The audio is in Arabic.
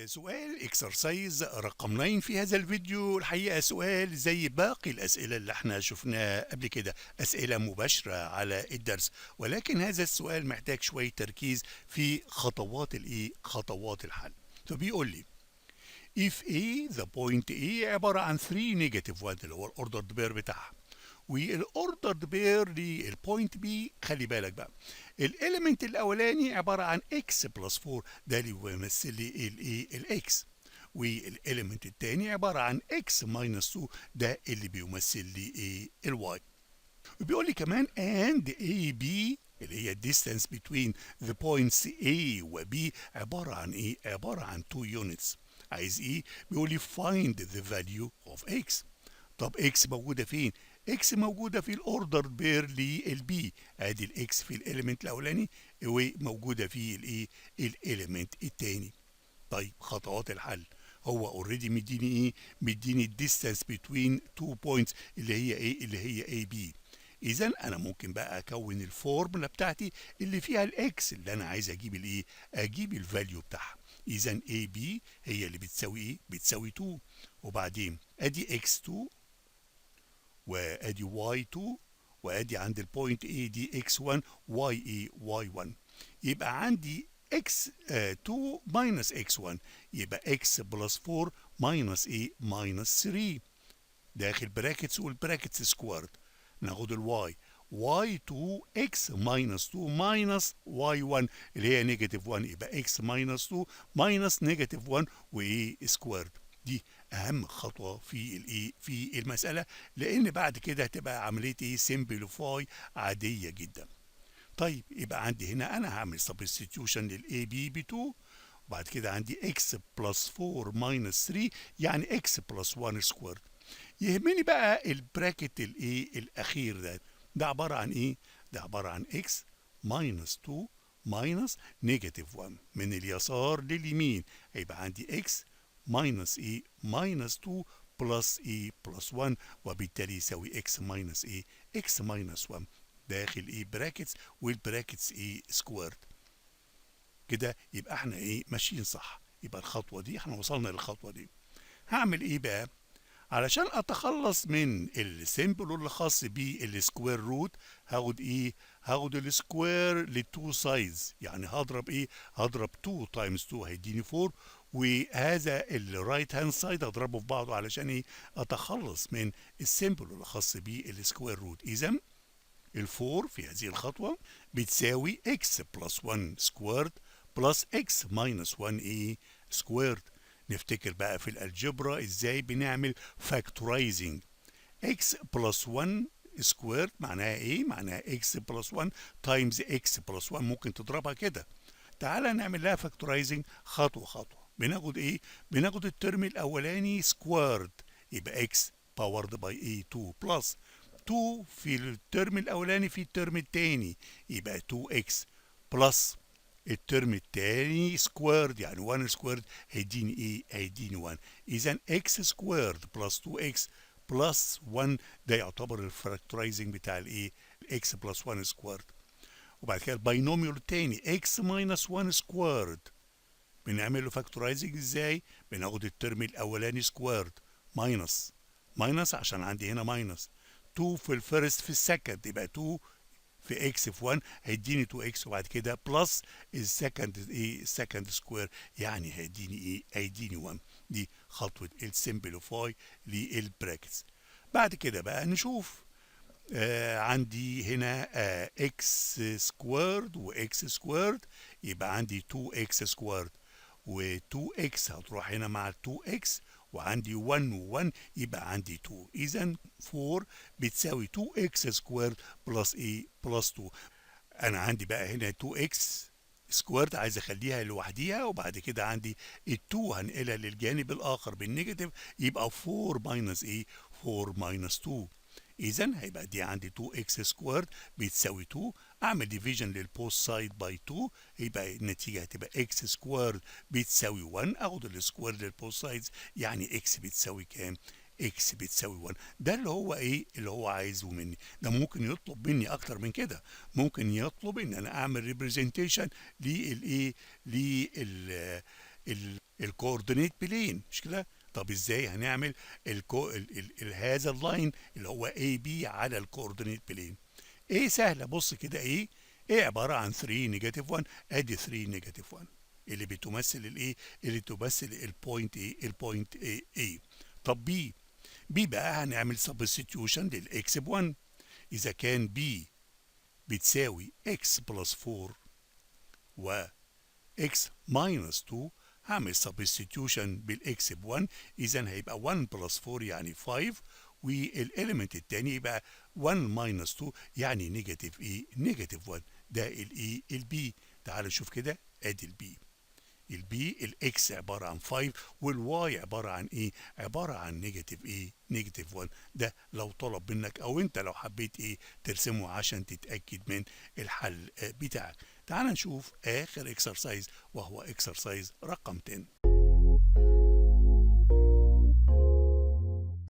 سؤال اكسرسايز رقم 9 في هذا الفيديو. الحقيقة سؤال زي باقي الأسئلة اللي احنا شفناها قبل كده، أسئلة مباشرة على الدرس، ولكن هذا السؤال محتاج شوية تركيز في خطوات الحل. فبيقول لي if A the point A عبارة عن 3 نيجاتيف 1 اللي هو الاوردرد بير بتاعها، والاوردرد بير للبوينت بي. خلي بالك بقى، الاليمنت الاولاني عباره عن اكس بلس 4، ده اللي بيمثل لي الايه الاكس، والاليمنت الثاني عباره عن اكس ماينس 2، ده اللي بيمثل لي ايه الواي. وبيقول لي كمان and AB اللي هي distance between the points A و B عبارة عن ايه؟ عبارة عن 2 units. عايز ايه؟ بيقول لي find the value of x. طب اكس موجودة فين؟ اكس موجودة في الاوردر بير للبي، ادي الاكس في الاليمنت الاولاني وموجودة في الايه الاليمنت التاني. طيب خطوات الحل، هو اوريدي مديني ايه؟ مديني الديستانس بتوين تو بوينتس اللي هي ايه؟ اللي هي اي بي. اذا انا ممكن بقى اكون الفورمولا بتاعتي اللي فيها الاكس اللي انا عايز اجيب الايه؟ اجيب الفاليو بتاعها. اذا اي بي هي اللي بتساوي ايه؟ بتساوي 2. وبعدين ادي اكس 2 وادي واي 2، وادي عند البوينت اي دي اكس 1 واي اي واي 1. يبقى عندي x 2 minus x1، يبقى x بلس 4 minus ايه؟ minus 3 داخل براكتس والبراكتس سكوارد. ناخد الواي، y2 x minus 2 minus y1 اللي هي نيجاتيف 1، يبقى x minus 2 minus نيجاتيف 1 وايه سكوارد. دي اهم خطوه في الايه في المساله، لان بعد كده هتبقى عمليه ايه؟ سمبليفاي عاديه جدا. طيب يبقى عندي هنا انا هعمل سبستيتيوشن للاي بي ب 2، وبعد كده عندي اكس بلس 4 ماينس 3 يعني اكس بلس 1 سكوير. يهمني بقى البراكت الايه الاخير ده، ده عباره عن ايه؟ ده عباره عن اكس ماينس 2 ماينس نيجاتيف 1 من اليسار لليمين، هيبقى عندي اكس ماينس ايه؟ ماينس 2 بلس ايه؟ بلس 1، وبالتالي يساوي اكس ماينس ايه؟ اكس ماينس 1 داخل ايه؟ براكتس، والبراكتس ايه؟ سكويرد. كده يبقى احنا ايه؟ ماشيين صح. يبقى الخطوه دي احنا وصلنا للخطوه دي. هعمل ايه بقى؟ علشان اتخلص من السيمبل اللي خاص بالسكوير روت، هاخد ايه؟ هاخد السكوير للتو سايدز، يعني هضرب ايه؟ هضرب 2 تايمز 2 هيديني 4، وهذا الرايت هاند سايد هضربه في بعضه علشان ايه؟ اتخلص من السيمبل اللي خاص بالسكوير روت. اذا ال4 في هذه الخطوه بتساوي x بلس 1 سكويرد بلس x ماينس 1 ايه سكويرد. نفتكر بقى في الالجبرا ازاي بنعمل فاكتورايزنج. x بلس 1 سكويرد معناها ايه؟ معناها x بلس 1 تايمز x بلس 1، ممكن تضربها كده. تعالى نعمل لها فاكتورايزنج خطوه خطوه. بناخد ايه؟ بناخد الترم الاولاني سكويرد، يبقى x باورد باي ايه 2 بلس 2 في الترم الاولاني في الترم الثاني، يبقى 2x بلس الترم الثاني سكويرد، يعني 1 سكويرد هيديني ايه؟ هيديني 1. اذا x سكويرد بلس 2x بلس 1 ده يعتبر الفاكتورايزنج بتاع الايه؟ x بلس 1 سكويرد. وبعد كده الباينوميال التاني x ماينس 1 سكويرد، بنعمل له فاكتورايزنج ازاي؟ بناخد الترم الاولاني سكويرد ماينس عشان عندي هنا ماينس 2 في الفيرست في السكند، يبقى 2 في اكس في 1 هيديني 2 اكس، وبعد كده بلس السكند ايه؟ السكند سكوير، يعني هيديني ايه؟ هيديني 1. دي خطوه السمبليفاي للبراكتس. بعد كده بقى نشوف عندي هنا اكس سكويرد واكس سكويرد، يبقى عندي 2 اكس سكويرد، و2 اكس هتروح هنا مع 2 اكس، وعندي 1 و1 يبقى عندي 2. اذا 4 بتساوي 2 اكس سكويرد بلس ايه؟ بلس 2. انا عندي بقى هنا 2 اكس سكويرد عايز اخليها لوحديها، وبعد كده عندي ال2 هنقلها للجانب الاخر بالنيجاتيف، يبقى 4 ماينس ايه؟ 4 ماينس 2. اذا هيبقى دي عندي 2 اكس سكويرد بتساوي 2، اعمل ديفيجن للبوست سايد باي 2، يبقى النتيجه هتبقى اكس سكويرد بتساوي 1، اخد السكوير للبوست سايدز يعني اكس بتساوي كام؟ اكس بتساوي 1. ده اللي هو ايه؟ اللي هو عايزه مني. ده ممكن يطلب مني اكتر من كده، ممكن يطلب ان انا اعمل ريبريزنتيشن للايه؟ الكوردينيت بلين، مش كده؟ طب ازاي هنعمل هذا اللاين اللي هو اي بي على الكوردينيت بلين؟ ايه سهله، بص كده، ايه عباره عن 3 نيجاتيف 1، ادي 3 نيجاتيف 1 اللي بتمثل الايه، اللي تمثل البوينت ايه، البوينت ايه. طب بي بقى هنعمل سبستيوشن للاكس ب 1. اذا كان بي بتساوي x بلس 4 و x ماينس 2، هعمل سبستيوشن بالاكس ب 1، اذا هيبقى 1 بلس 4 يعني 5، والاليمنت الثاني يبقى 1 ماينس 2 يعني نيجاتيف نيجاتيف 1. ده البي. تعال نشوف كده، ادي البي الاكس عباره عن 5 والواي عباره عن عباره عن نيجاتيف نيجاتيف 1. ده لو طلب منك او انت لو حبيت ترسمه عشان تتاكد من الحل بتاعك. تعال نشوف اخر اكسرسايز وهو اكسرسايز رقم 10.